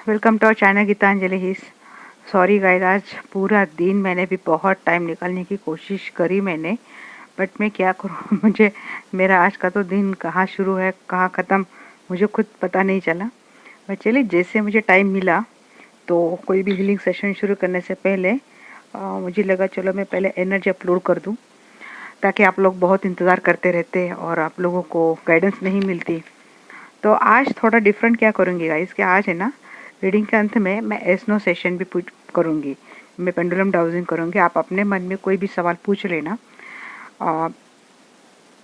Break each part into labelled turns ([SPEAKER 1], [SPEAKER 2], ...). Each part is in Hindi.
[SPEAKER 1] Welcome to our channel Gitanjali heals. Sorry guys, आज पूरा दिन मैंने भी बहुत टाइम निकालने की कोशिश करी मैंने, बट मैं क्या करूँ मुझे मेरा आज का तो दिन कहाँ शुरू है कहाँ ख़त्म मुझे खुद पता नहीं चला। बट चलिए, जैसे मुझे टाइम मिला तो कोई भी हीलिंग सेशन शुरू करने से पहले मुझे लगा चलो मैं पहले एनर्जी अपलोड कर दूँ, ताकि आप लोग बहुत इंतज़ार करते रहते और आप लोगों को गाइडेंस नहीं मिलती। तो आज थोड़ा डिफरेंट क्या करूँगी गाइस, कि आज है ना, रीडिंग के अंत में मैं एस नो सेशन भी करूँगी। मैं पेंडुलम डाउजिंग करूँगी। आप अपने मन में कोई भी सवाल पूछ लेना।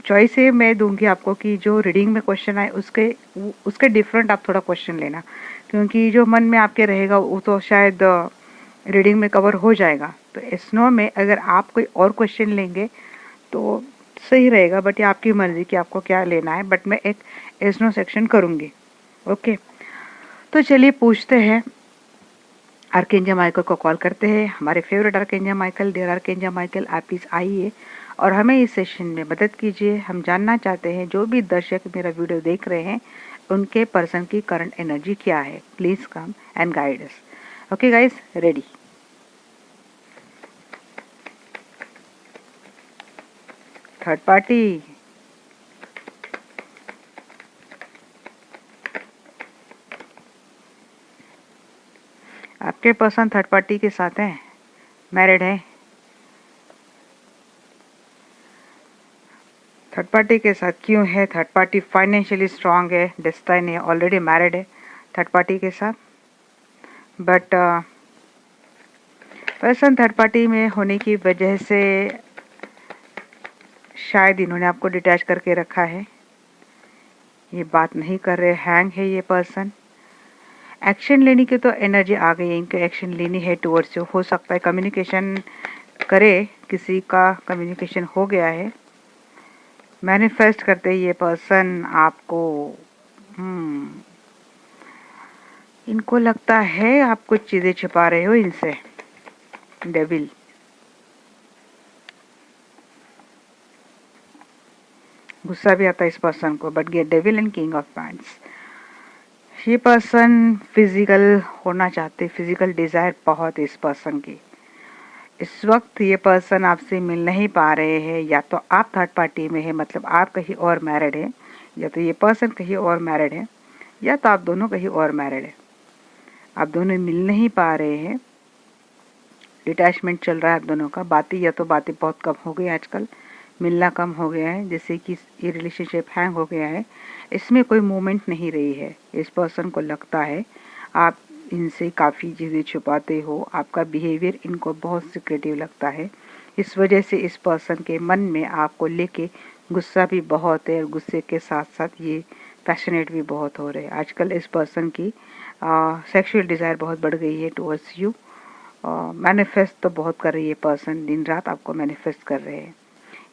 [SPEAKER 1] चॉइस है मैं दूंगी आपको कि जो रीडिंग में क्वेश्चन आए उसके डिफरेंट आप थोड़ा क्वेश्चन लेना, क्योंकि जो मन में आपके रहेगा वो तो शायद रीडिंग में कवर हो जाएगा। तो एस नो में अगर आप कोई और क्वेश्चन लेंगे तो सही रहेगा, बट ये आपकी मर्जी कि आपको क्या लेना है। बट मैं एक एस नो सेक्शन करूँगी। ओके, तो चलिए पूछते हैं। आर्कएंजल माइकल को कॉल करते हैं। हमारे favourite archangel Michael, dear archangel Michael, आप प्लीज आइए और हमें इस सेशन में मदद कीजिए। हम जानना चाहते हैं जो भी दर्शक मेरा वीडियो देख रहे हैं उनके पर्सन की करंट एनर्जी क्या है। Please come and guide us. Okay guys, ready. Third party, आपके पर्सन थर्ड पार्टी के साथ हैं, मैरिड है। थर्ड पार्टी के साथ क्यों है? थर्ड पार्टी फाइनेंशियली स्ट्रांग है, डेस्टाइन है, ऑलरेडी मैरिड है थर्ड पार्टी के साथ। बट पर्सन थर्ड पार्टी में होने की वजह से शायद इन्होंने आपको डिटैच करके रखा है। ये बात नहीं कर रहे, हैंग है ये पर्सन। एक्शन लेने की तो एनर्जी आ गई है, इनको एक्शन लेनी है टुवर्ड्स यू। हो सकता है कम्युनिकेशन करे, किसी का कम्युनिकेशन हो गया है। मैनिफेस्ट करते ही ये पर्सन आपको इनको लगता है आप कुछ चीज़ें छिपा रहे हो इनसे। डेविल, गुस्सा भी आता है इस पर्सन को, but get devil and king of pants. ये पर्सन फिजिकल होना चाहते, फिजिकल डिजायर बहुत है इस पर्सन की। इस वक्त ये पर्सन आपसे मिल नहीं पा रहे हैं, या तो आप थर्ड पार्टी में है, मतलब आप कहीं और मैरिड है, या तो ये पर्सन कहीं और मैरिड है, या तो आप दोनों कहीं और मैरिड है। आप दोनों मिल नहीं पा रहे हैं, डिटैचमेंट चल रहा है आप दोनों का। बातें या तो बातें बहुत कम हो गई आजकल, मिलना कम हो गया है, जैसे कि ये रिलेशनशिप हैंग हो गया है। इसमें कोई मूवमेंट नहीं रही है। इस पर्सन को लगता है आप इनसे काफ़ी चीज़ें छुपाते हो, आपका बिहेवियर इनको बहुत सिक्रेटिव लगता है। इस वजह से इस पर्सन के मन में आपको लेके गुस्सा भी बहुत है, और गुस्से के साथ साथ ये पैशनेट भी बहुत हो रहे हैं। आजकल इस पर्सन की सेक्सुअल डिज़ायर बहुत बढ़ गई है टुवर्ड्स यू। मैनिफेस्ट तो बहुत कर रही है पर्सन, दिन रात आपको मैनिफेस्ट कर रहे हैं।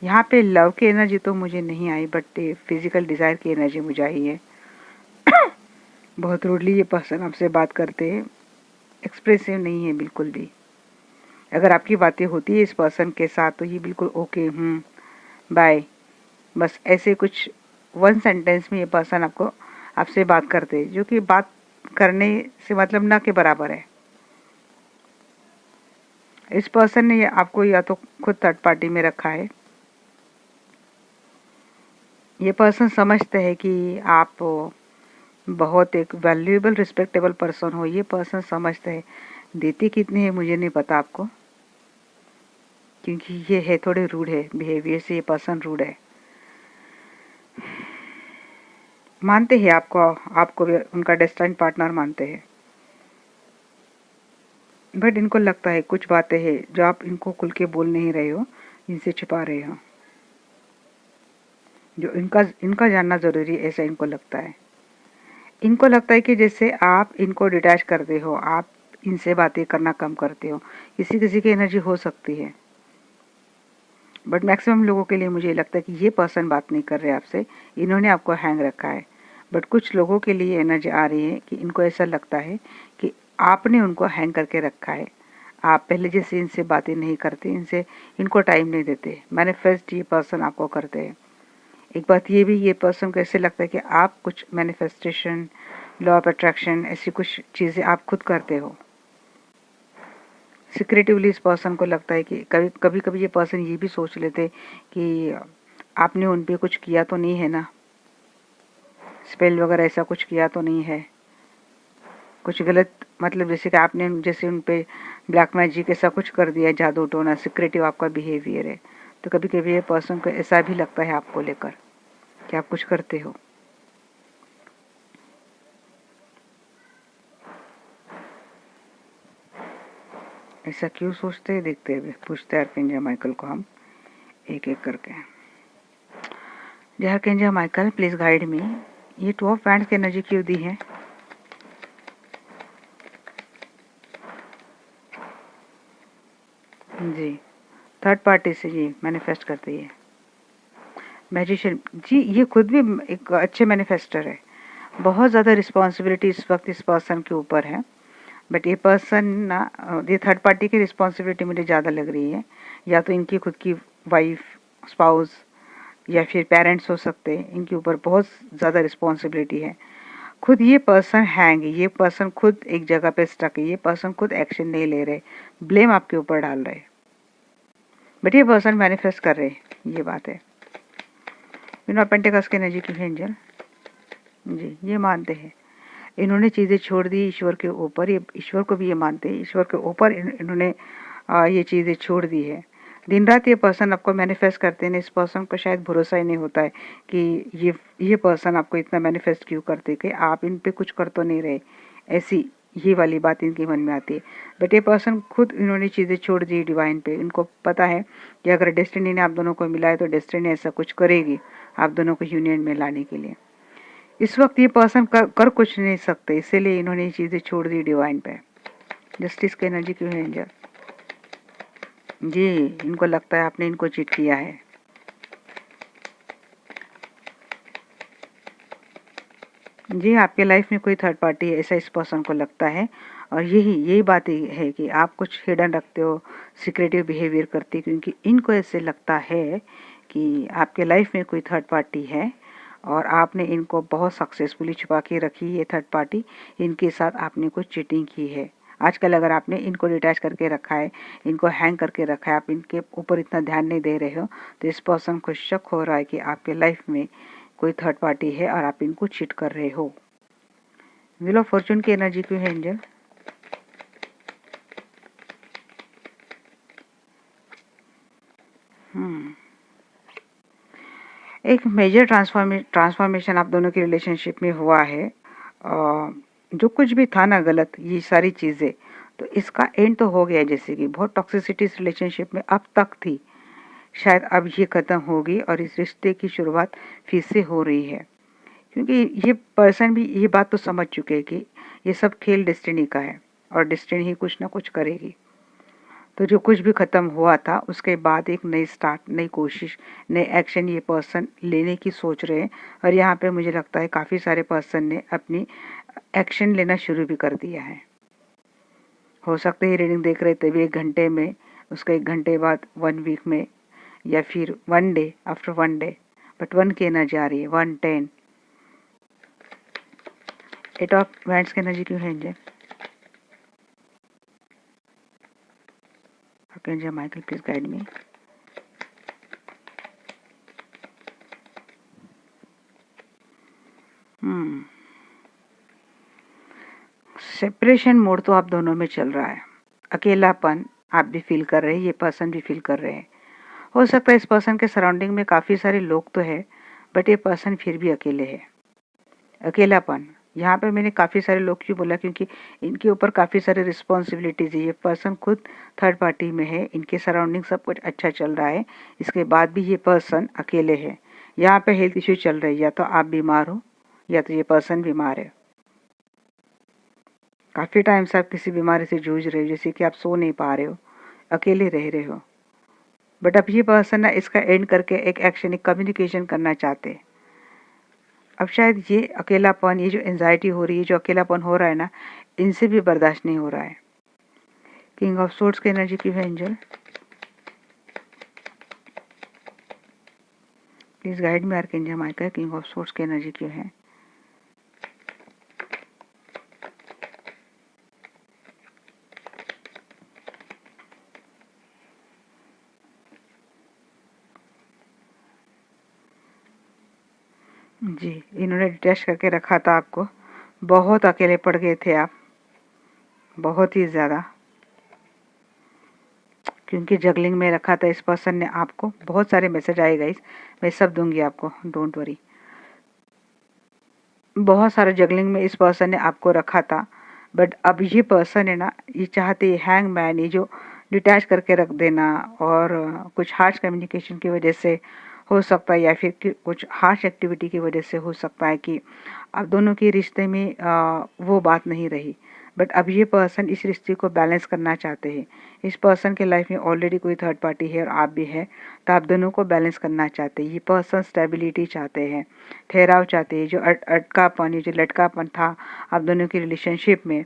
[SPEAKER 1] यहाँ पे लव की एनर्जी तो मुझे नहीं आई, बट फिजिकल डिज़ायर की एनर्जी मुझे आई है। बहुत रूडली ये पर्सन आपसे बात करते हैं, एक्सप्रेसिव नहीं है बिल्कुल भी। अगर आपकी बातें होती है इस पर्सन के साथ तो ये बिल्कुल ओके, बाय, बस ऐसे कुछ वन सेंटेंस में ये पर्सन आपसे बात करते हैं, जो कि बात करने से मतलब ना के बराबर है। इस पर्सन ने आपको या तो खुद थर्ड पार्टी में रखा है। ये पर्सन समझते हैं कि आप बहुत एक वैल्यूएबल रिस्पेक्टेबल पर्सन हो। ये पर्सन समझते हैं, देते कितने हैं मुझे नहीं पता आपको, क्योंकि ये है थोड़े रूड है बिहेवियर से। ये पर्सन रूड है, मानते हैं आपको भी उनका डेस्टिनी पार्टनर मानते हैं, बट इनको लगता है कुछ बातें हैं जो आप इनको खुल के बोल नहीं रहे हो, इनसे छुपा रहे हो, जो इनका जानना जरूरी है, ऐसा इनको लगता है। इनको लगता है कि जैसे आप इनको डिटैच करते हो, आप इनसे बातें करना कम करते हो। किसी किसी की एनर्जी हो सकती है, बट मैक्सिमम लोगों के लिए मुझे लगता है कि ये पर्सन बात नहीं कर रहे आपसे, इन्होंने आपको हैंग रखा है। बट कुछ लोगों के लिए एनर्जी आ रही है कि इनको ऐसा लगता है कि आपने उनको हैंग करके रखा है। आप पहले जैसे इनसे बातें नहीं करते, इनको टाइम नहीं देते। मैनिफेस्ट ये पर्सन आपको करते हैं। एक बात ये भी, ये पर्सन को ऐसे लगता है कि आप कुछ मैनिफेस्टेशन लॉ ऑफ अट्रैक्शन, ऐसी कुछ चीज़ें आप खुद करते हो। सिक्रेटिवली इस पर्सन को लगता है कि कभी कभी ये पर्सन ये भी सोच लेते कि आपने उन पे कुछ किया तो नहीं है ना, स्पेल वगैरह ऐसा कुछ किया तो नहीं है, कुछ गलत, मतलब जैसे कि आपने जैसे उन पे ब्लैक मैजिक ऐसा कुछ कर दिया, जादू टोना, सिक्रेटिव आपका बिहेवियर है। तो कभी कभी ये पर्सन को ऐसा भी लगता है आपको लेकर कि आप कुछ करते हो। ऐसा क्यों सोचते हैं, देखते हैं, पूछते हैं आर्कएंजल माइकल को हम एक एक करके। जय archangel Michael, please guide me, ये टू ऑफ वैंड्स की एनर्जी क्यों दी है? जी, थर्ड पार्टी से जी मैनिफेस्ट करती है। मैजिशियन जी, ये खुद भी एक अच्छे मैनिफेस्टर है। बहुत ज़्यादा रिस्पॉन्सिबिलिटी इस वक्त इस पर्सन के ऊपर है, बट ये पर्सन ना, ये थर्ड पार्टी की रिस्पॉन्सिबिलिटी मुझे ज़्यादा लग रही है। या तो इनकी खुद की वाइफ, स्पाउस या फिर पेरेंट्स हो सकते हैं, इनके ऊपर बहुत ज़्यादा रिस्पॉन्सिबिलिटी है। खुद ये पर्सन हैंग, ये पर्सन खुद एक जगह पे स्टक है, ये पर्सन खुद एक्शन नहीं ले रहे, ब्लेम आपके ऊपर डाल रहे, बट ये पर्सन मैनिफेस्ट कर रहे, ये बात है। बिना पेंटिकल्स के एनर्जी की एंजल जी, ये मानते हैं इन्होंने चीज़ें छोड़ दी ईश्वर के ऊपर, ये ईश्वर को भी ये मानते हैं, ईश्वर के ऊपर इन्होंने ये चीज़ें छोड़ दी है। दिन रात ये पर्सन आपको मैनिफेस्ट करते हैं, इस पर्सन को शायद भरोसा ही नहीं होता है कि ये पर्सन आपको इतना मैनिफेस्ट क्यों करते कि आप इन पे कुछ कर तो नहीं रहे, ऐसी ये वाली बात इनके मन में आती है। बट ये पर्सन खुद इन्होंने चीज़ें छोड़ दी डिवाइन पे। इनको पता है कि अगर डेस्टिनी ने आप दोनों को मिलाया तो डेस्टिनी ऐसा कुछ करेगी आप दोनों को यूनियन में लाने के लिए। इस वक्त ये पर्सन कर कुछ नहीं सकते, इसीलिए इन्होंने ये चीज़ें छोड़ दी डिवाइन पे। जस्टिस की एनर्जी क्यों है एंजल जी? इनको लगता है आपने इनको चीट किया है। जी, आपके लाइफ में कोई थर्ड पार्टी है ऐसा इस पर्सन को लगता है, और यही बात है कि आप कुछ हिडन रखते हो, सिक्रेटिव बिहेवियर करते हो, क्योंकि इनको ऐसे लगता है कि आपके लाइफ में कोई थर्ड पार्टी है और आपने इनको बहुत सक्सेसफुली छुपा के रखी है थर्ड पार्टी, इनके साथ आपने कुछ चीटिंग की है। आजकल अगर आपने इनको डिटैच करके रखा है, इनको हैंग करके रखा है, आप इनके ऊपर इतना ध्यान नहीं दे रहे हो, तो इस पर्सन को शक हो रहा है कि आपके लाइफ में कोई थर्ड पार्टी है और आप इनको चीट कर रहे हो। व्हील ऑफ फॉर्चून की एनर्जी क्यों है एंजल? एक मेजर ट्रांसफॉर्मेशन आप दोनों की रिलेशनशिप में हुआ है। जो कुछ भी था ना गलत, ये सारी चीज़ें, तो इसका एंड तो हो गया। जैसे कि बहुत टॉक्सिसिटी इस रिलेशनशिप में अब तक थी, शायद अब ये ख़त्म होगी और इस रिश्ते की शुरुआत फिर से हो रही है, क्योंकि ये पर्सन भी ये बात तो समझ चुके हैं कि ये सब खेल डेस्टिनी का है और डेस्टिनी ही कुछ ना कुछ करेगी। तो जो कुछ भी ख़त्म हुआ था उसके बाद एक नई स्टार्ट, नई कोशिश, नए एक्शन ये पर्सन लेने की सोच रहे हैं। और यहाँ पे मुझे लगता है काफ़ी सारे पर्सन ने अपनी एक्शन लेना शुरू भी कर दिया है। हो सकता है रीडिंग देख रहे तभी 1 घंटे में, उसका 1 घंटे बाद 1 वीक में, या फिर 1 डे आफ्टर 1 डे, बट 1 की एनर्जी आ रही है, 110। 8 ऑफ वैंड्स की एनर्जी क्यों है angel? Okay Michael, please guide me. Separation mode तो आप दोनों में चल रहा है, अकेलापन आप भी फील कर रहे हैं, ये पर्सन भी फील कर रहे हैं। हो सकता है इस पर्सन के सराउंडिंग में काफ़ी सारे लोग तो है, बट ये पर्सन फिर भी अकेले है। अकेलापन, यहाँ पे मैंने काफ़ी सारे लोग क्यों बोला, क्योंकि इनके ऊपर काफ़ी सारे रिस्पॉन्सिबिलिटीज है। ये पर्सन खुद थर्ड पार्टी में है, इनके सराउंडिंग सब कुछ अच्छा चल रहा है, इसके बाद भी ये पर्सन अकेले है। यहाँ पे हेल्थ इश्यू चल रही है, या तो आप बीमार हो या तो ये पर्सन बीमार है। काफ़ी टाइम से आप किसी बीमारी से जूझ रहे हो, जैसे कि आप सो नहीं पा रहे हो, अकेले रह रहे हो, बट अब ये पर्सन ना इसका एंड करके एक एक्शन, एक कम्युनिकेशन करना चाहते हैं। अब शायद ये अकेलापन, ये जो एंजाइटी हो रही है, जो अकेलापन हो रहा है ना, इनसे भी बर्दाश्त नहीं हो रहा है। किंग ऑफ सोर्ड्स की एनर्जी की है angel, please guide me archangel Michael, king of swords की एनर्जी क्यों है? जी, इन्होंने डिटैच करके रखा था आपको, बहुत अकेले पड़ गए थे आप, बहुत ही ज़्यादा, क्योंकि जगलिंग में रखा था इस पर्सन ने आपको। बहुत सारे मैसेज आए गाइस, मैं सब दूंगी आपको, डोंट वरी। बहुत सारे जगलिंग में इस पर्सन ने आपको रखा था, बट अब ये पर्सन है ना, ये चाहते हैंग मैन, ये जो डिटैच करके रख देना, और कुछ हार्श कम्युनिकेशन की वजह से हो सकता है, या फिर कुछ हार्श एक्टिविटी की वजह से हो सकता है कि अब दोनों के रिश्ते में वो बात नहीं रही। बट अब ये पर्सन इस रिश्ते को बैलेंस करना चाहते हैं। इस पर्सन के लाइफ में ऑलरेडी कोई थर्ड पार्टी है और आप भी है, तो आप दोनों को बैलेंस करना चाहते हैं। ये पर्सन स्टेबिलिटी चाहते हैं, ठहराव चाहते हैं। जो अटकापन, ये जो लटकापन था आप दोनों की रिलेशनशिप में,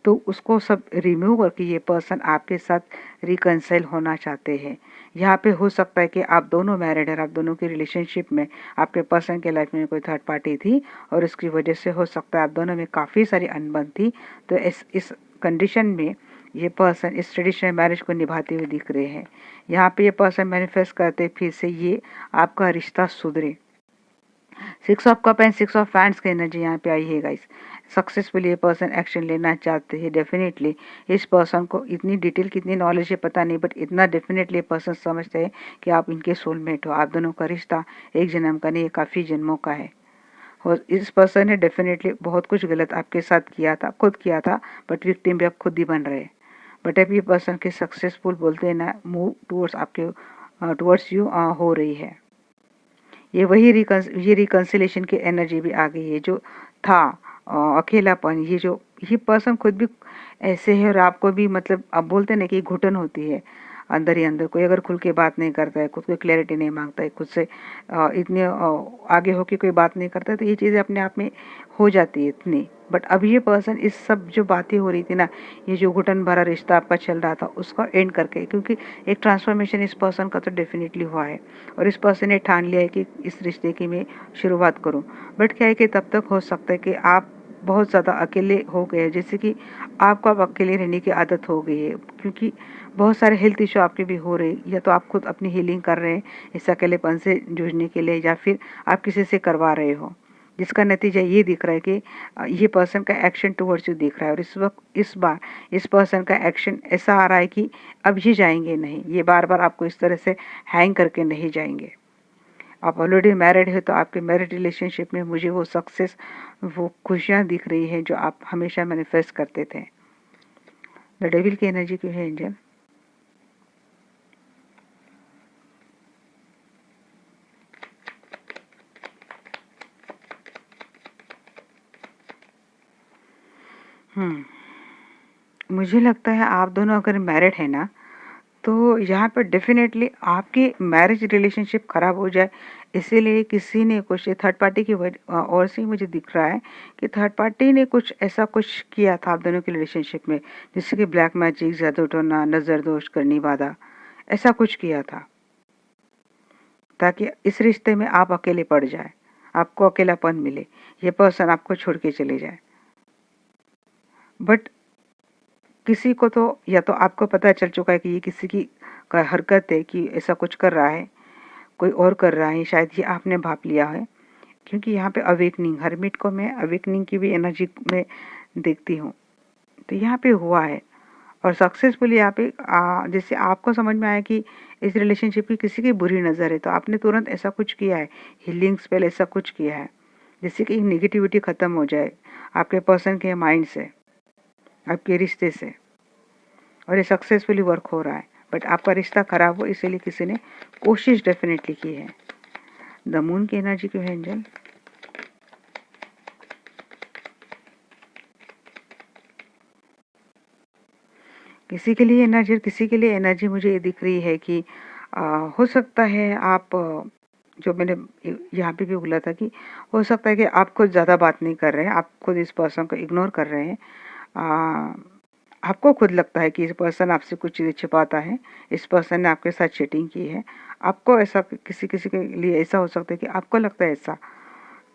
[SPEAKER 1] तो उसको सब रिमूव करके ये पर्सन आपके साथ रिकंसाइल होना चाहते हैं। यहाँ पे हो सकता है कि आप दोनों मैरिड हैं, आप दोनों की रिलेशनशिप में आपके पर्सन के लाइफ में कोई थर्ड पार्टी थी, और उसकी वजह से हो सकता है आप दोनों में काफ़ी सारी अनबन थी। तो इस कंडीशन में ये पर्सन इस ट्रेडिशनल मैरिज को निभाते हुए दिख रहे हैं। यहाँ पे ये पर्सन मैनिफेस्ट करते फिर से ये आपका रिश्ता सुधरे। 6 of cup and 6 of friends की एनर्जी यहाँ पे आई है गाइस। सक्सेसफुली ये पर्सन एक्शन लेना चाहते हैं डेफिनेटली। इस पर्सन को इतनी डिटेल कितनी नॉलेज है पता नहीं, बट इतना डेफिनेटली ये पर्सन समझते हैं कि आप इनके सोलमेट हो। आप दोनों का रिश्ता एक जन्म का नहीं, काफ़ी जन्मों का है। और इस पर्सन ने डेफिनेटली बहुत कुछ गलत आपके साथ किया था, खुद किया था, बट विक्टिम भी आप खुद ही बन रहे हैं। बट अब ये पर्सन के सक्सेसफुल बोलते हैं ना, मूव टूवर्ड्स आपके टूवर्ड्स यू हो रही है। ये रिकंसिलेशन की एनर्जी भी आ गई है। जो था अकेलापन, ये पर्सन खुद भी ऐसे है, और आपको भी मतलब अब बोलते ना कि घुटन होती है अंदर ही अंदर। कोई अगर खुल के बात नहीं करता है, खुद को क्लैरिटी नहीं मांगता है, खुद से इतने आगे होके कोई बात नहीं करता है, तो ये चीज़ें अपने आप में हो जाती है इतनी। बट अब ये पर्सन इस सब जो बातें हो रही थी ना, ये जो घुटन भरा रिश्ता आपका चल रहा था उसका एंड करके, क्योंकि एक ट्रांसफॉर्मेशन इस पर्सन का तो डेफिनेटली हुआ है, और इस पर्सन ने ठान लिया है कि इस रिश्ते की मैं शुरुआत करूं। बट क्या है कि तब तक हो सकता है कि आप बहुत ज़्यादा अकेले हो गए, जैसे कि आपको अब अकेले रहने की आदत हो गई है, क्योंकि बहुत सारे हेल्थ इशू आपके भी हो रहे, या तो आप खुद अपनी हीलिंग कर रहे हैं इस अकेलेपन से जूझने के लिए, या फिर आप किसी से करवा रहे हो, जिसका नतीजा ये दिख रहा है कि ये पर्सन का एक्शन टुवर्ड्स यू दिख रहा है। और इस वक्त इस बार इस पर्सन का एक्शन ऐसा आ रहा है कि अब ये जाएंगे नहीं, ये बार बार आपको इस तरह से हैंग करके नहीं जाएंगे। आप ऑलरेडी मैरिड है, तो आपके मैरिड रिलेशनशिप में मुझे वो सक्सेस, वो खुशियाँ दिख रही हैं जो आप हमेशा मैनिफेस्ट करते थे। द डेविल की एनर्जी क्यों है एंजल? मुझे लगता है आप दोनों अगर मैरिड है ना, तो यहाँ पर डेफिनेटली आपकी मैरिज रिलेशनशिप खराब हो जाए, इसीलिए किसी ने कुछ थर्ड पार्टी की और से मुझे दिख रहा है कि थर्ड पार्टी ने कुछ ऐसा कुछ किया था आप दोनों की रिलेशनशिप में, जैसे कि ब्लैक मैजिक, जादू टोना, नजर दोष, करनी वादा, ऐसा कुछ किया था ताकि इस रिश्ते में आप अकेले पड़ जाए, आपको अकेलापन मिले, ये पर्सन आपको छोड़ के चले जाए। बट किसी को तो, या तो आपको पता चल चुका है कि ये किसी की हरकत है कि ऐसा कुछ कर रहा है, कोई और कर रहा है, शायद ये आपने भाप लिया है, क्योंकि यहाँ पे अवेकनिंग, हरमिट को मैं अवेकनिंग की भी एनर्जी में देखती हूँ, तो यहाँ पे हुआ है। और सक्सेसफुली यहाँ पे जैसे आपको समझ में आया कि इस रिलेशनशिप की किसी की बुरी नज़र है, तो आपने तुरंत ऐसा कुछ किया है, हीलिंग स्पेल ऐसा कुछ किया है, जिससे कि नेगेटिविटी ख़त्म हो जाए आपके पर्सन के माइंड से, आपके रिश्ते से। और ये सक्सेसफुली वर्क हो रहा है। बट आपका रिश्ता खराब हो, इसीलिए किसी ने कोशिश डेफिनेटली की है। द मून की एनर्जी क्यों है एंजल? किसी के लिए एनर्जी, किसी के लिए एनर्जी मुझे ये दिख रही है कि हो सकता है आप जो मैंने यहाँ पे भी बोला था कि हो सकता है कि आप खुद ज़्यादा बात नहीं कर रहे हैं, आप खुद इस पर्सन को इग्नोर कर रहे हैं। आपको खुद लगता है कि इस पर्सन आपसे कुछ चीज़ें छिपाता है, इस पर्सन ने आपके साथ चीटिंग की है, आपको ऐसा, किसी किसी के लिए ऐसा हो सकता है कि आपको लगता है ऐसा।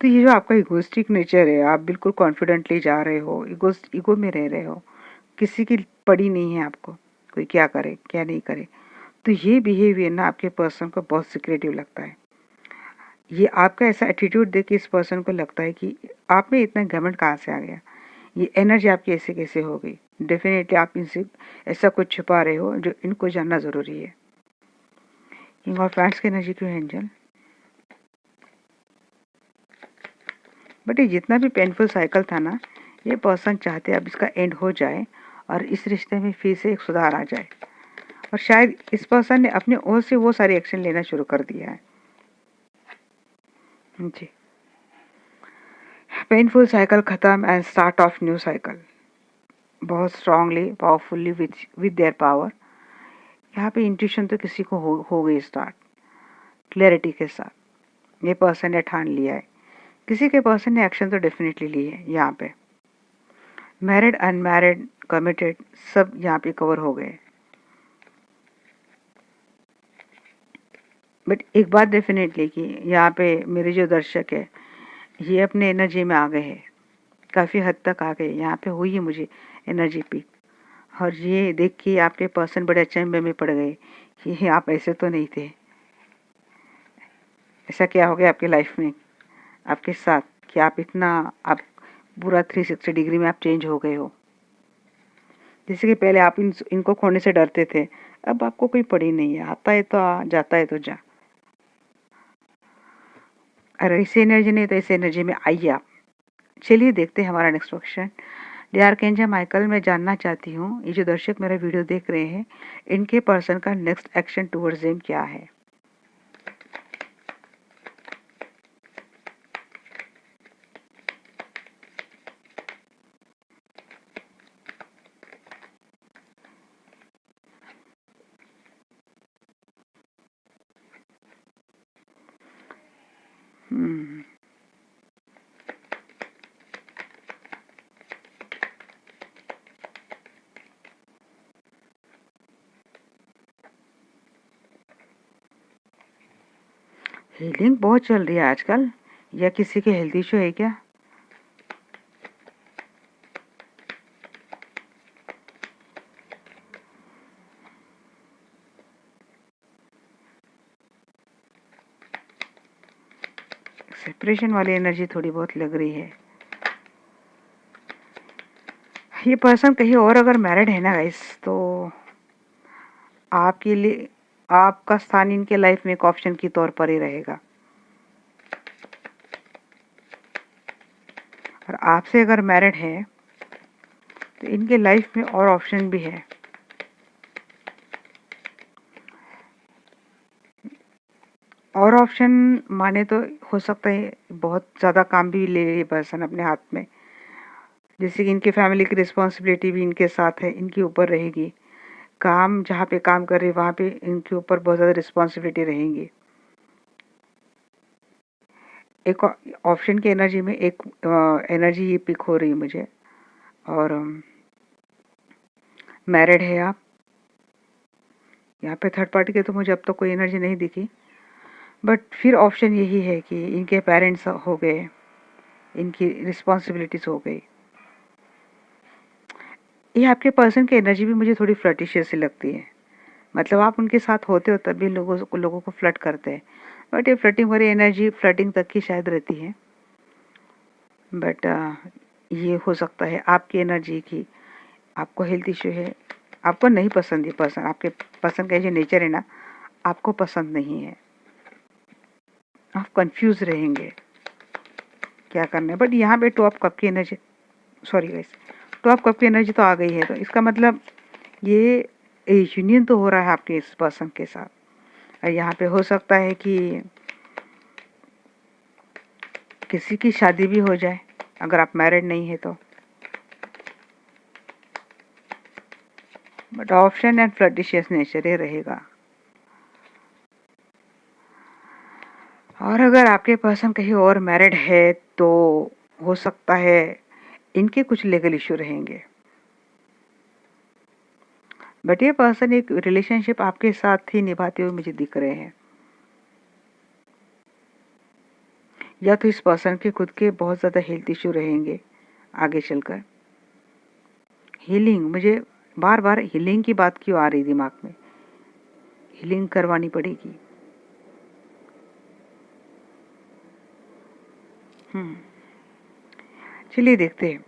[SPEAKER 1] तो ये जो आपका इगोस्टिक नेचर है, आप बिल्कुल कॉन्फिडेंटली जा रहे हो, ईगो में रह रहे हो, किसी की पड़ी नहीं है आपको, कोई क्या करे क्या नहीं करे। तो ये बिहेवियर ना आपके पर्सन को बहुत सिक्रेटिव लगता है। ये आपका ऐसा एटीट्यूड देख के इस पर्सन को लगता है कि आप में इतना घमंड कहाँ से आ गया, ये एनर्जी आपकी ऐसे कैसे हो गई। डेफिनेटली आप इनसे ऐसा कुछ छुपा रहे हो जो इनको जानना ज़रूरी है। किंग ऑफ पैंट्स की एनर्जी क्यों एंजल? बट ये जितना भी पेनफुल साइकिल था ना, ये पर्सन चाहते अब इसका एंड हो जाए और इस रिश्ते में फिर से एक सुधार आ जाए। और शायद इस पर्सन ने अपने ओर से वो सारे एक्शन लेना शुरू कर दिया है जी। पेनफुल साइकिल खत्म end start of new cycle, बहुत strongly powerfully with their power. यहाँ पे इंट्यूशन तो किसी को हो गई स्टार्ट, क्लैरिटी के साथ ये पर्सन ने ठान लिया है। किसी के पर्सन ने एक्शन तो डेफिनेटली ली है। यहाँ पे मैरिड, अनमैरिड, कमिटेड सब यहाँ पे कवर हो गए। बट एक बात डेफिनेटली कि यहाँ पे मेरे जो दर्शक है ये अपने एनर्जी में आ गए हैं, काफ़ी हद तक आ गए। यहाँ पे हुई है मुझे एनर्जी पीक, और ये देख के आपके पर्सन बड़े अचंभे में पड़ गए कि आप ऐसे तो नहीं थे। ऐसा क्या हो गया आपकी लाइफ में आपके साथ कि आप इतना आप पूरा 360 डिग्री में आप चेंज हो गए हो। जैसे कि पहले आप इनको खोने से डरते थे, अब आपको कोई पड़ी नहीं है, आता है तो आ, जाता है तो जा। अरे इसी एनर्जी नहीं तो इस एनर्जी में आइए आप। चलिए देखते हैं हमारा next question. D archangel Michael, मैं जानना चाहती हूँ ये जो दर्शक मेरा वीडियो देख रहे हैं इनके पर्सन का नेक्स्ट एक्शन टुवर्ड्स देम क्या है। हीलिंग बहुत चल रही है आजकल, या किसी के हेल्थ इशू है क्या? सेपरेशन वाली एनर्जी थोड़ी बहुत लग रही है। ये पर्सन कहीं और अगर मैरिड है ना गाइस, तो आपके लिए आपका स्थान इनके लाइफ में एक ऑप्शन के तौर पर ही रहेगा। और आपसे अगर मैरिड है तो इनके लाइफ में और ऑप्शन भी है। और ऑप्शन माने तो हो सकता है बहुत ज़्यादा काम भी ले ये पर्सन अपने हाथ में, जैसे कि इनके फैमिली की रिस्पॉन्सिबिलिटी भी इनके साथ है, इनके ऊपर रहेगी। काम जहाँ पे काम कर रहे वहाँ पे इनके ऊपर बहुत ज़्यादा रिस्पॉन्सिबिलिटी रहेंगी। एक ऑप्शन की एनर्जी में एक एनर्जी ये पिक हो रही है मुझे। और मैरिड है आप, यहाँ पे थर्ड पार्टी के तो मुझे अब तक कोई एनर्जी नहीं दिखी। बट फिर ऑप्शन यही है कि इनके पेरेंट्स हो गए, इनकी रिस्पॉन्सिबिलिटीज हो गई। ये आपके पर्सन की एनर्जी भी मुझे थोड़ी फ्लर्टिशियस सी लगती है। मतलब आप उनके साथ होते हो तब भी लोगों को फ्लर्ट करते हैं, बट ये फ्लर्टिंग वाली एनर्जी फ्लर्टिंग तक की शायद रहती है। बट ये हो सकता है आपकी एनर्जी की, आपको हेल्थ इशू है, आपको नहीं पसंद ये पर्सन, आपके पसंद का जो नेचर है ना आपको पसंद नहीं है, आप कंफ्यूज रहेंगे क्या करना है। बट यहाँ पे टू ऑफ कप की energy, sorry guys, two of cup की एनर्जी तो आ गई है, तो इसका मतलब ये यूनियन तो हो रहा है आपके इस पर्सन के साथ। और यहाँ पे हो सकता है कि किसी की शादी भी हो जाए अगर आप मैरिड नहीं है तो। बट ऑप्शन एंड फ्लर्टिशियस नेचर ही रहेगा। और अगर आपके पर्सन कहीं और मैरिड है तो हो सकता है इनके कुछ लीगल इशू रहेंगे। बट ये पर्सन एक रिलेशनशिप आपके साथ ही निभाते हुए मुझे दिख रहे हैं। या तो इस पर्सन के खुद के बहुत ज़्यादा हेल्थ इशू रहेंगे आगे चलकर। हीलिंग, मुझे बार बार हीलिंग की बात क्यों आ रही दिमाग में, हीलिंग करवानी पड़ेगी। चलिए देखते हैं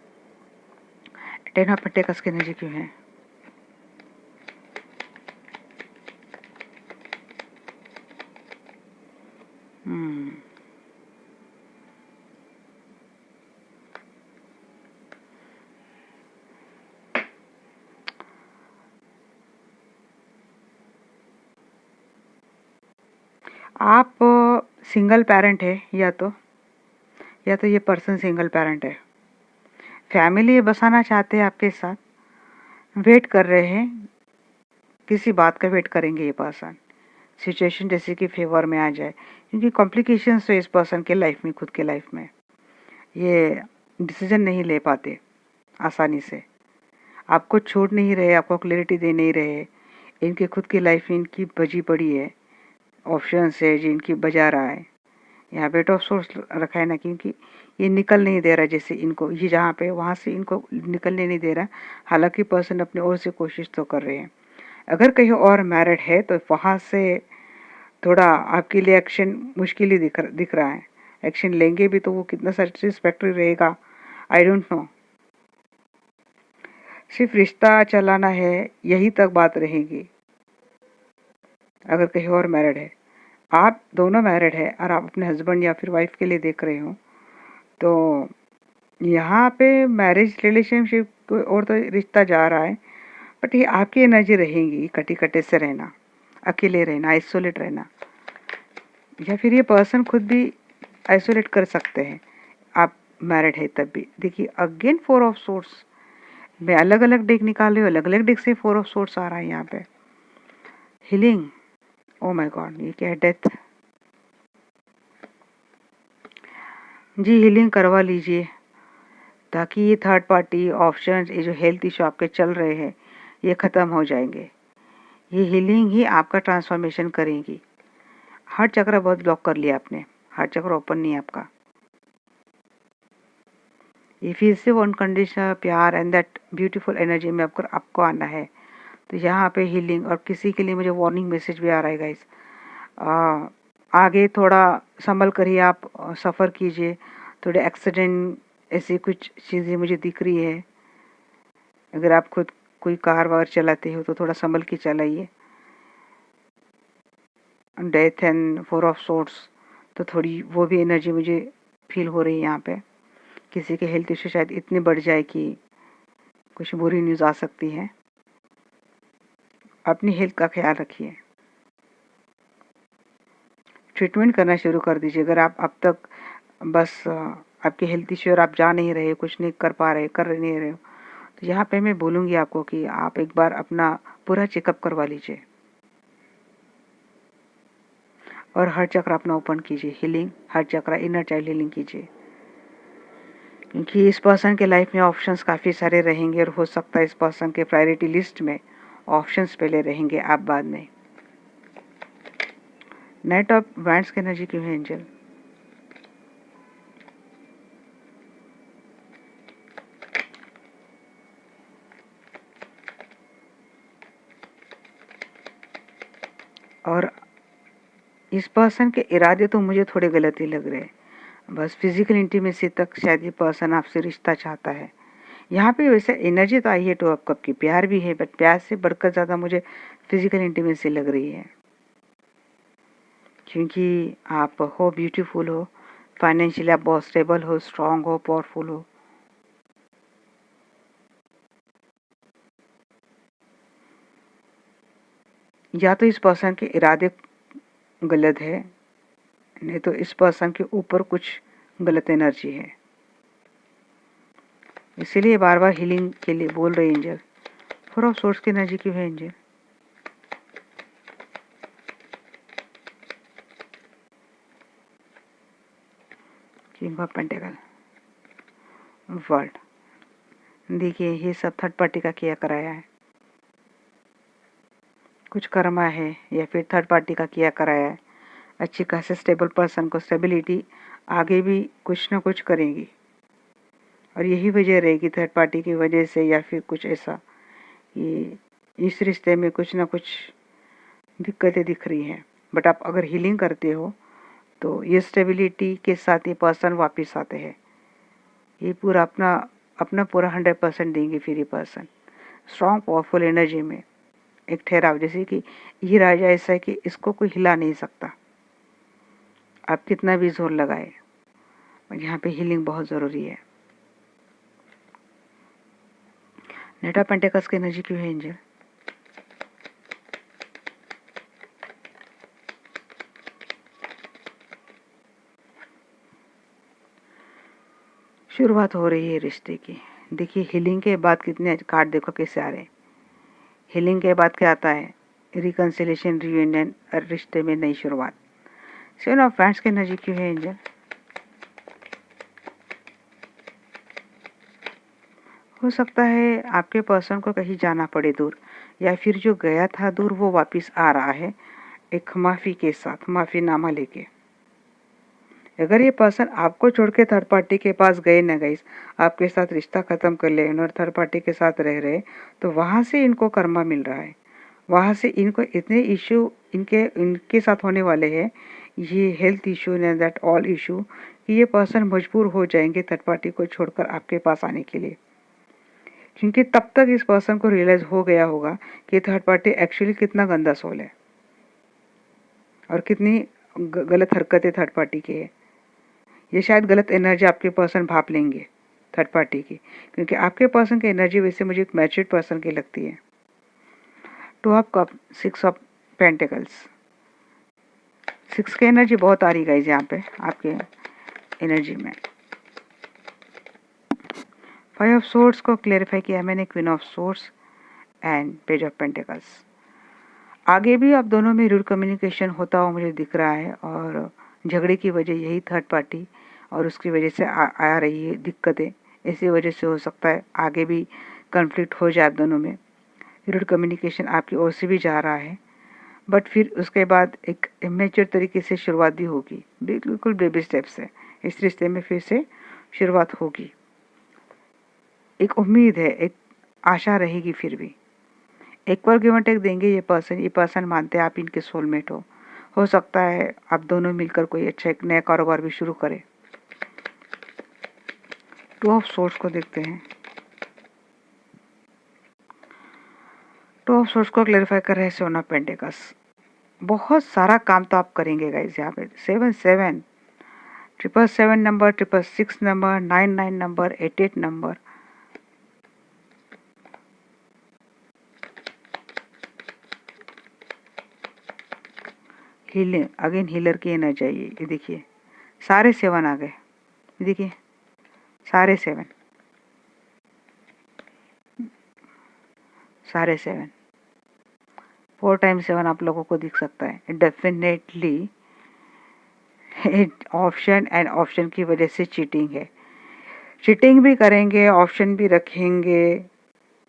[SPEAKER 1] 10 ऑफ पेंटिकल्स की एनर्जी क्यों है। आप सिंगल पेरेंट है या तो ये पर्सन सिंगल पेरेंट है, फैमिली बसाना चाहते हैं आपके साथ, वेट कर रहे हैं, किसी बात का वेट करेंगे ये पर्सन, सिचुएशन जैसे कि फेवर में आ जाए, क्योंकि कॉम्प्लिकेशंस तो इस पर्सन के लाइफ में, खुद के लाइफ में, ये डिसीजन नहीं ले पाते आसानी से, आपको छोड़ नहीं रहे, आपको क्लैरिटी दे नहीं रहे, इनके खुद की लाइफ इनकी बजी पड़ी है, ऑप्शन है जिनकी बजा रहा है, यहाँ पे टॉप सोर्स रखा है ना, क्योंकि ये निकल नहीं दे रहा, जैसे इनको ये जहाँ पे वहाँ से इनको निकलने नहीं दे रहा, हालांकि पर्सन अपने ओर से कोशिश तो कर रहे हैं। अगर कहीं और मैरिड है तो वहाँ से थोड़ा आपके लिए एक्शन मुश्किल ही दिख रहा है, एक्शन लेंगे भी तो वो कितना सेटिस्फैक्टरी रहेगा, आई डोंट नो। सिर्फ रिश्ता चलाना है, यही तक बात रहेगी। अगर कहीं और मैरिड है, आप दोनों मैरिड है और आप अपने हस्बैंड या फिर वाइफ के लिए देख रहे हो, तो यहाँ पे मैरिज रिलेशनशिप और तो रिश्ता जा रहा है, बट ये आपकी एनर्जी रहेगी, कटी कटे से रहना, अकेले रहना, आइसोलेट रहना, या फिर ये पर्सन खुद भी आइसोलेट कर सकते हैं, आप मैरिड है तब भी। देखिए अगेन 4 ऑफ सोर्स, मैं अलग अलग डेक निकाल रही हूँ, अलग अलग डेक से 4 ऑफ सोर्स आ रहा है यहाँ पे। हीलिंग, ओ माय गॉड, ये क्या है, डेथ। जी हीलिंग करवा लीजिए ताकि ये थर्ड पार्टी ऑप्शंस, ये जो हेल्थ इशू आपके चल रहे हैं, ये ख़त्म हो जाएंगे। ये हीलिंग ही आपका ट्रांसफॉर्मेशन करेगी। हार्ट चक्र बहुत ब्लॉक कर लिया आपने, हार्ट चक्र ओपन नहीं है आपका। ये फिर से अनकंडीशनल प्यार एंड दैट ब्यूटीफुल एनर्जी में आपको आना है, तो यहाँ पे हीलिंग। और किसी के लिए मुझे वार्निंग मैसेज भी आ रहा है गाइस, आगे थोड़ा संभल कर ही आप सफ़र कीजिए, थोड़े एक्सीडेंट ऐसी कुछ चीज़ें मुझे दिख रही है। अगर आप खुद कोई कार वार चलाते हो तो थोड़ा संभल के चलाइए। डेथ एंड 4 ऑफ सोर्ड्स, तो थोड़ी वो भी एनर्जी मुझे फील हो रही है यहाँ पे। किसी के हेल्थ इशू शायद इतनी बढ़ जाए कि कुछ बुरी न्यूज़ आ सकती है। अपनी हेल्थ का ख्याल रखिए, ट्रीटमेंट करना शुरू कर दीजिए। अगर आप अब तक बस आपके हेल्थ इश्यू और आप जा नहीं रहे, कुछ नहीं कर पा रहे, कर नहीं रहे हो, तो यहाँ पे मैं बोलूँगी आपको कि आप एक बार अपना पूरा चेकअप करवा लीजिए और हार्ट चक्र अपना ओपन कीजिए। हीलिंग हार्ट चक्र, इनर चाइल्ड हीलिंग कीजिए, क्योंकि इस पर्सन के लाइफ में ऑप्शंस काफ़ी सारे रहेंगे और हो सकता है इस पर्सन के प्रायोरिटी लिस्ट में ऑप्शंस पहले रहेंगे, आप बाद में। नाइट ऑफ वैंड्स की एनर्जी क्यों है एंजल? और इस पर्सन के इरादे तो मुझे थोड़े गलत ही लग रहे हैं, बस फिजिकल इंटीमेसी तक शायद ये पर्सन आपसे रिश्ता चाहता है। यहाँ पे वैसे एनर्जी तो आई है 2 ऑफ कप की, प्यार भी है, बट प्यार से बढ़कर ज़्यादा मुझे फिजिकल इंटीमेसी लग रही है, क्योंकि आप हो ब्यूटीफुल हो, फाइनेंशियली आप बहुत स्टेबल हो, स्ट्रांग हो, पावरफुल हो। या तो इस पर्सन के इरादे गलत है, नहीं तो इस पर्सन के ऊपर कुछ गलत एनर्जी है, इसीलिए बार बार हीलिंग के लिए बोल रहे एंजल। 4 ऑफ सोर्स की एनर्जी क्यों है angel? King of pentacle, world. देखिए ये सब थर्ड पार्टी का किया कराया है, कुछ कर्मा है या फिर थर्ड पार्टी का किया कराया है। अच्छी खासी स्टेबल पर्सन को स्टेबिलिटी आगे भी कुछ ना कुछ करेंगी, और यही वजह रहेगी थर्ड पार्टी की वजह से, या फिर कुछ ऐसा कि इस रिश्ते में कुछ ना कुछ दिक्कतें दिख रही हैं। बट आप अगर हीलिंग करते हो तो ये स्टेबिलिटी के साथ ये पर्सन वापस आते हैं। ये पूरा अपना पूरा 100% देंगे फिर ये पर्सन स्ट्रॉन्ग पावरफुल एनर्जी में। एक ठहराव, जैसे कि ये राजा ऐसा है कि इसको कोई हिला नहीं सकता, आप कितना भी जोर लगाए। यहाँ पे हीलिंग बहुत ज़रूरी है। नाइट ऑफ पेंटिकल्स की एनर्जी क्यों है एंजल? शुरुआत हो रही है रिश्ते की। देखिए हीलिंग के बाद कितने कार्ड देखो कैसे आ रहे हैं। हीलिंग के बाद क्या आता है? रिकंसिलेशन, रियूनियन, रिश्ते में नई शुरुआत। सेवन ऑफ वैंड्स की एनर्जी क्यों है एंजल? हो सकता है आपके पर्सन को कहीं जाना पड़े दूर, या फिर जो गया था दूर वो वापस आ रहा है एक माफ़ी के साथ, माफ़ीनामा लेके। अगर ये पर्सन आपको छोड़ के थर्ड पार्टी के पास गए ना गए, आपके साथ रिश्ता ख़त्म कर ले और थर्ड पार्टी के साथ रह रहे, तो वहाँ से इनको कर्मा मिल रहा है। वहाँ से इनको इतने इशू इनके साथ होने वाले हैं, ये हेल्थ इशू ने दैट ऑल इशू, कि ये पर्सन मजबूर हो जाएंगे थर्ड पार्टी को छोड़कर आपके पास आने के लिए। क्योंकि तब तक इस पर्सन को रियलाइज़ हो गया होगा कि थर्ड पार्टी एक्चुअली कितना गंदा सोल है और कितनी गलत हरकतें थर्ड पार्टी की है। ये शायद गलत एनर्जी आपके पर्सन भाप लेंगे थर्ड पार्टी की, क्योंकि आपके पर्सन की एनर्जी वैसे मुझे एक मैच्योर्ड पर्सन की लगती है। Two of cup, six of pentacles, six की एनर्जी बहुत आ रही गाइज यहाँ पे आपके एनर्जी में। फाइव ऑफ सोर्ड्स को क्लेरिफाई किया मैंने, queen of swords and page of pentacles. आगे भी आप दोनों में रूड कम्युनिकेशन होता हुआ मुझे दिख रहा है, और झगड़े की वजह यही थर्ड पार्टी और उसकी वजह से आ रही है दिक्कतें। इसी वजह से हो सकता है आगे भी कन्फ्लिक्ट हो जाए आप दोनों में। रूड कम्युनिकेशन आपकी ओर से भी जा रहा है, बट फिर उसके बाद एक इमेच्योर तरीके से शुरुआत भी होगी, बिल्कुल बेबी स्टेप से इस रिश्ते में फिर से शुरुआत होगी। एक उम्मीद है, एक आशा रहेगी। फिर भी एक बार गिव एंड टेक देंगे ये पर्सन मानते हैं आप इनके सोलमेट हो सकता है आप दोनों मिलकर कोई अच्छा एक नया कारोबार भी शुरू करें। टू ऑफ सोर्स को देखते हैं। टू ऑफ सोर्स को क्लेरिफाई कर रहे हैं सेवन ऑफ पेंटिकल्स। बहुत सारा काम तो आप करेंगे गाइस यहाँ पे। 7 7 number, 666 number, 99 number, 88 number, healing again, healer की एनर्जी चाहिए। ये देखिए सारे 7 आ गए, देखिए सारे 7 4 टाइम्स 7 आप लोगों को दिख सकता है। डेफिनेटली ऑप्शन एंड ऑप्शन की वजह से चीटिंग है। चीटिंग भी करेंगे, ऑप्शन भी रखेंगे,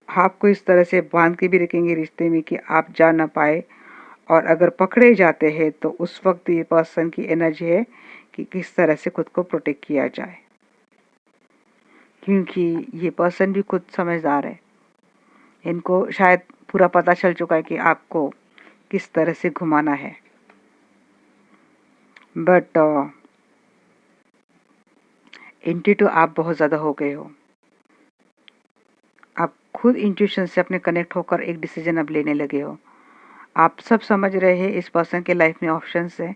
[SPEAKER 1] आपको इस तरह से बांध के भी रखेंगे रिश्ते में कि आप जा ना पाए। और अगर पकड़े जाते हैं तो उस वक्त ये पर्सन की एनर्जी है कि किस तरह से खुद को प्रोटेक्ट किया जाए, क्योंकि ये पर्सन भी खुद समझदार है। इनको शायद पूरा पता चल चुका है कि आपको किस तरह से घुमाना है। बट इंट्यूटिव आप बहुत ज़्यादा हो गए हो। आप खुद इंट्यूशन से अपने कनेक्ट होकर एक डिसीजन अब लेने लगे हो। आप सब समझ रहे हैं इस पर्सन के लाइफ में ऑप्शंस है।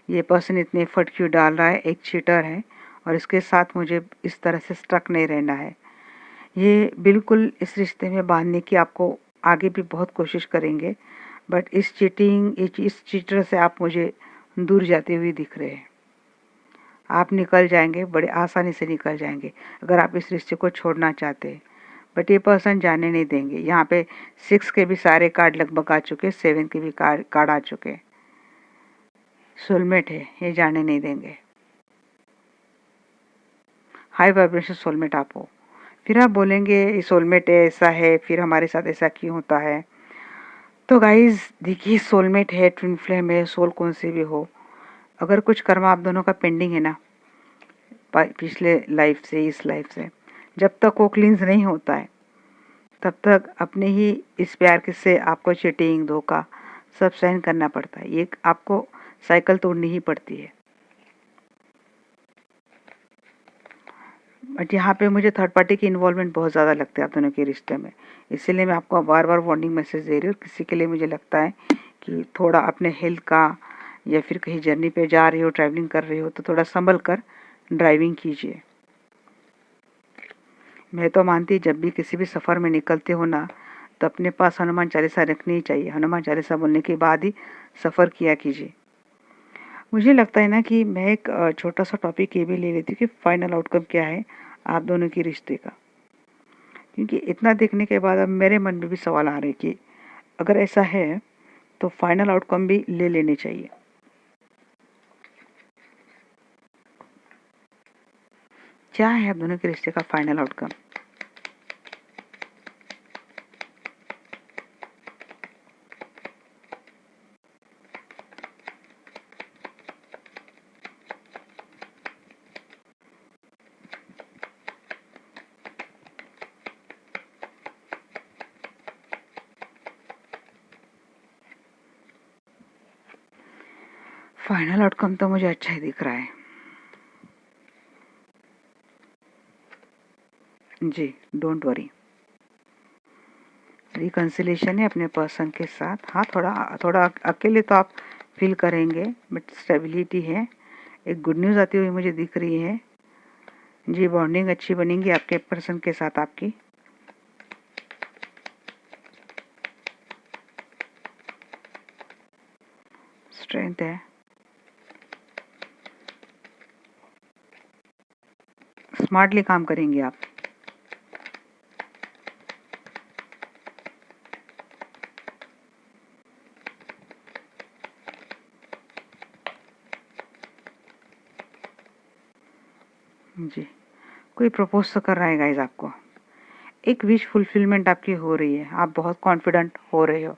[SPEAKER 1] ये पर्सन इतने एफर्ट क्यों डाल रहा है, एक चीटर है और इसके साथ मुझे इस तरह से स्टक नहीं रहना है। ये बिल्कुल इस रिश्ते में बांधने की आपको आगे भी बहुत कोशिश करेंगे, बट इस चीटर से आप मुझे दूर जाते हुए दिख रहे हैं। आप निकल जाएंगे, बड़े आसानी से निकल जाएंगे अगर आप इस रिश्ते को छोड़ना चाहते हैं, बट ये पर्सन जाने नहीं देंगे। यहाँ पे 6 के भी सारे कार्ड लगभग आ चुके, 7 के भी कार्ड आ चुके। सोलमेट है, ये जाने नहीं देंगे। हाई वाइब्रेशन सोलमेट आप हो। फिर आप बोलेंगे ये सोलमेट है, ऐसा है, फिर हमारे साथ ऐसा क्यों होता है। तो गाइज देखिए, सोलमेट है, ट्विन फ्लेम है, सोल कौन सी भी हो, अगर कुछ कर्म आप दोनों का पेंडिंग है ना पिछले लाइफ से इस लाइफ से, जब तक वो क्लींस नहीं होता है तब तक अपने ही इस प्यार के से आपको चीटिंग, धोखा सब सहन करना पड़ता है। ये आपको साइकिल तोड़नी ही पड़ती है। बट यहाँ पे मुझे थर्ड पार्टी की इन्वॉल्वमेंट बहुत ज़्यादा लगता है आप दोनों के रिश्ते में, इसीलिए मैं आपको बार बार वार्निंग मैसेज दे रही हूँ। किसी के लिए मुझे लगता है कि थोड़ा अपने हेल्थ का, या फिर कहीं जर्नी पे जा रही हो, ट्रैवलिंग कर रही हो, तो थोड़ा संभल कर ड्राइविंग कीजिए। मैं तो मानती जब भी किसी भी सफ़र में निकलते हो ना, तो अपने पास हनुमान चालीसा रखनी ही चाहिए। हनुमान चालीसा बोलने के बाद ही सफ़र किया कीजिए। मुझे लगता है ना कि मैं एक छोटा सा टॉपिक ये भी ले लेती हूँ कि फाइनल आउटकम क्या है आप दोनों के रिश्ते का, क्योंकि इतना देखने के बाद अब मेरे मन में भी सवाल आ रहे हैं कि अगर ऐसा है तो फाइनल आउटकम भी ले लेने चाहिए। क्या है आप दोनों के रिश्ते का फाइनल आउटकम? फाइनल आउटकम तो मुझे अच्छा ही दिख रहा है जी। डोंट वरी, रिकन्सिलेशन है अपने पर्सन के साथ। हाँ, थोड़ा थोड़ा अकेले तो आप फील करेंगे, बट स्टेबिलिटी है। एक गुड न्यूज़ आती हुई मुझे दिख रही है जी। बॉन्डिंग अच्छी बनेगी आपके पर्सन के साथ आपकी। स्ट्रेंथ है, स्मार्टली काम करेंगे आप। जी, कोई प्रपोज तो कर रहा है गाइज आपको। एक विश फुलफिलमेंट आपकी हो रही है, आप बहुत कॉन्फिडेंट हो रहे हो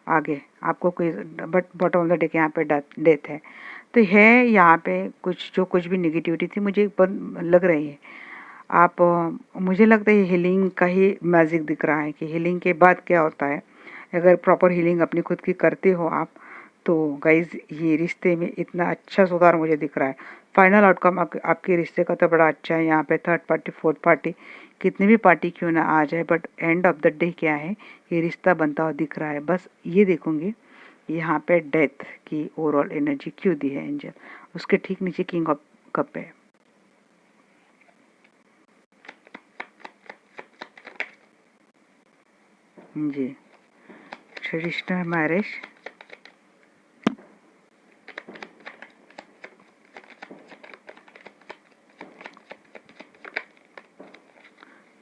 [SPEAKER 1] आगे। आपको कोई, but bottom of the day के यहाँ पे डेथ है, तो है यहाँ पे कुछ जो कुछ भी निगेटिविटी थी मुझे लग रही है। आप मुझे लगता है हीलिंग का ही मैजिक दिख रहा है कि हीलिंग के बाद क्या होता है। अगर प्रॉपर हीलिंग अपनी खुद की करते हो आप, तो गाइज ये रिश्ते में इतना अच्छा सुधार मुझे दिख रहा है। फाइनल आउटकम आपके रिश्ते का तो बड़ा अच्छा है। यहाँ पे थर्ड पार्टी, फोर्थ पार्टी, कितनी भी पार्टी क्यों ना आ जाए, but end of the day क्या है, ये रिश्ता बनता हुआ दिख रहा है। बस ये देखूंगी यहाँ पे डेथ की ओवरऑल एनर्जी क्यों दी है एंजल, उसके ठीक नीचे किंग ऑफ कप है। जी, ट्रेडिशनल मैरिज,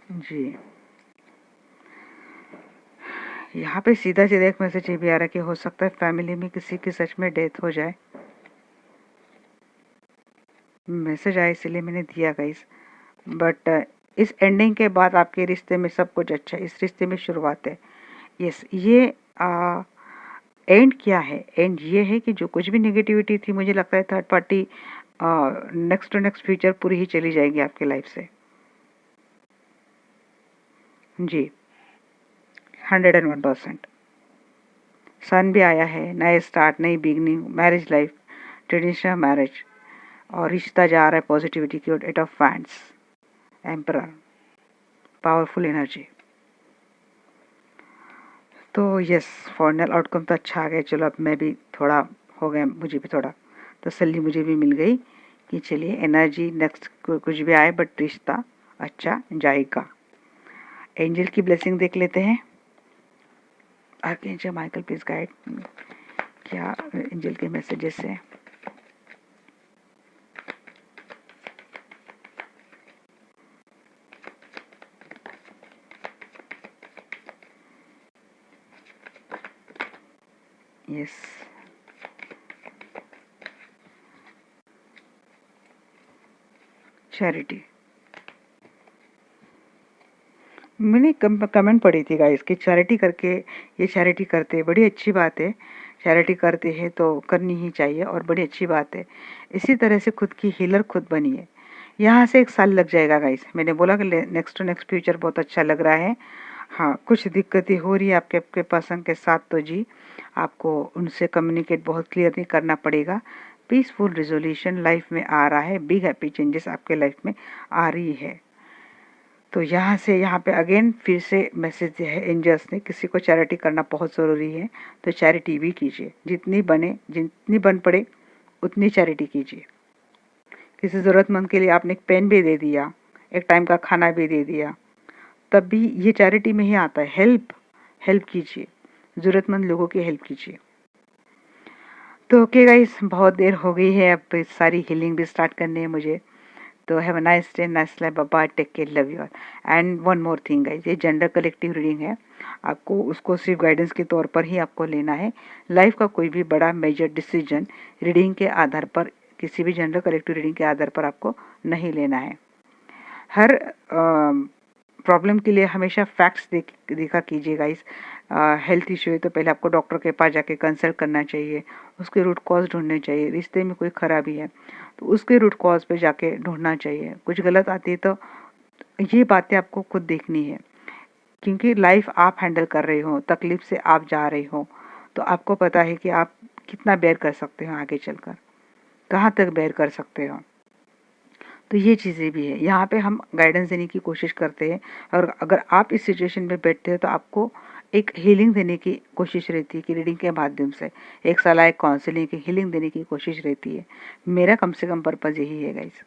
[SPEAKER 1] जी। यहाँ पे सीधा सीधा एक मैसेज ये भी आ रहा है कि हो सकता है फैमिली में किसी की सच में डेथ हो जाए। मैसेज आया इसलिए मैंने दिया गाइस। बट इस एंडिंग के बाद आपके रिश्ते में सब कुछ अच्छा है, इस रिश्ते में शुरुआत है। यस, ये एंड क्या है? एंड ये है कि जो कुछ भी नेगेटिविटी थी, मुझे लगता है third party next to next future पूरी ही चली जाएगी आपके लाइफ से जी। 101%। सन भी आया है, नए स्टार्ट, नई beginning, marriage life, traditional marriage, और रिश्ता जा रहा है पॉजिटिविटी की ओर। Eight of wands, emperor, powerful energy. तो यस, फाइनल आउटकम तो अच्छा आ गया। चलो अब मैं भी थोड़ा हो गया, मुझे भी थोड़ा तसल्ली मुझे भी मिल गई कि चलिए एनर्जी नेक्स्ट कुछ भी आए बट रिश्ता अच्छा जाएगा। एंजल की ब्लेसिंग देख लेते हैं। आर्कएंजल माइकल प्लीज गाइड, क्या एंजल के मैसेजेस हैं। Yes, charity. मैंने कमेंट पढ़ी थी गाइस कि चैरिटी करके, ये चैरिटी करते बड़ी अच्छी बात है। चैरिटी करते हैं तो करनी ही चाहिए और बड़ी अच्छी बात है। इसी तरह से खुद की हीलर खुद बनिए। यहाँ से 1 साल लग जाएगा गाइस। मैंने बोला कि नेक्स्ट टू नेक्स्ट फ्यूचर बहुत अच्छा लग रहा है। हाँ, कुछ दिक्कतें हो रही है आपके पर्सन के साथ, तो जी आपको उनसे कम्युनिकेट बहुत क्लियरली करना पड़ेगा। पीसफुल रिजोल्यूशन लाइफ में आ रहा है, बिग हैप्पी चेंजेस आपके लाइफ में आ रही है। तो यहाँ पे अगेन फिर से मैसेज दिया है एंजल्स ने, किसी को चैरिटी करना बहुत ज़रूरी है, तो चैरिटी भी कीजिए, जितनी बन पड़े उतनी चैरिटी कीजिए। किसी ज़रूरतमंद के लिए आपने एक पेन भी दे दिया, एक टाइम का खाना भी दे दिया, तब भी ये चैरिटी में ही आता है। हेल्प कीजिए, ज़रूरतमंद लोगों की हेल्प कीजिए। तो ओके गाइस, बहुत देर हो गई है, अब सारी हीलिंग भी स्टार्ट करनी है मुझे। तो have a nice day, nice life, bye bye, take care, love you all. And one more thing guys, ये जेंडर कलेक्टिव रीडिंग है, आपको उसको सिर्फ गाइडेंस के तौर पर ही आपको लेना है। लाइफ का कोई भी बड़ा मेजर डिसीजन रीडिंग के आधार पर, किसी भी जेंडर कलेक्टिव रीडिंग के आधार पर आपको नहीं लेना है। हर प्रॉब्लम के लिए हमेशा फैक्ट्स देखा कीजिए गाइस। हेल्थ इशू है तो पहले आपको डॉक्टर के पास जाके कंसल्ट करना चाहिए, उसके रूट कॉज ढूंढने चाहिए। रिश्ते में कोई खराबी है तो उसके रूट कॉज पे जाके ढूंढना चाहिए। कुछ गलत आती है तो ये बातें आपको खुद देखनी है, क्योंकि लाइफ आप हैंडल कर रहे हो, तकलीफ से आप जा रहे हो, तो आपको पता है कि आप कितना बेयर कर सकते हो, आगे चलकर कहाँ तक बेयर कर सकते हो। तो ये चीज़ें भी है, यहाँ पे हम गाइडेंस देने की कोशिश करते हैं। और अगर आप इस सिचुएशन में बैठते हो तो आपको एक हीलिंग देने की कोशिश रहती है कि रीडिंग के माध्यम से एक सलाह, एक काउंसलिंग की हीलिंग देने की कोशिश रहती है। मेरा कम से कम पर्पज़ यही है गाइस।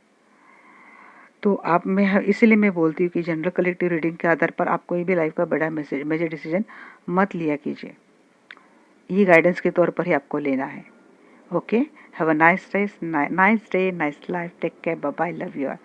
[SPEAKER 1] तो आप मैं इसीलिए मैं बोलती हूँ कि जनरल कलेक्टिव रीडिंग के आधार पर आप कोई भी लाइफ का बड़ा मेजर डिसीजन मत लिया कीजिए, ये गाइडेंस के तौर पर ही आपको लेना है। Okay, have a nice day, nice life, take care, bye bye, love you all.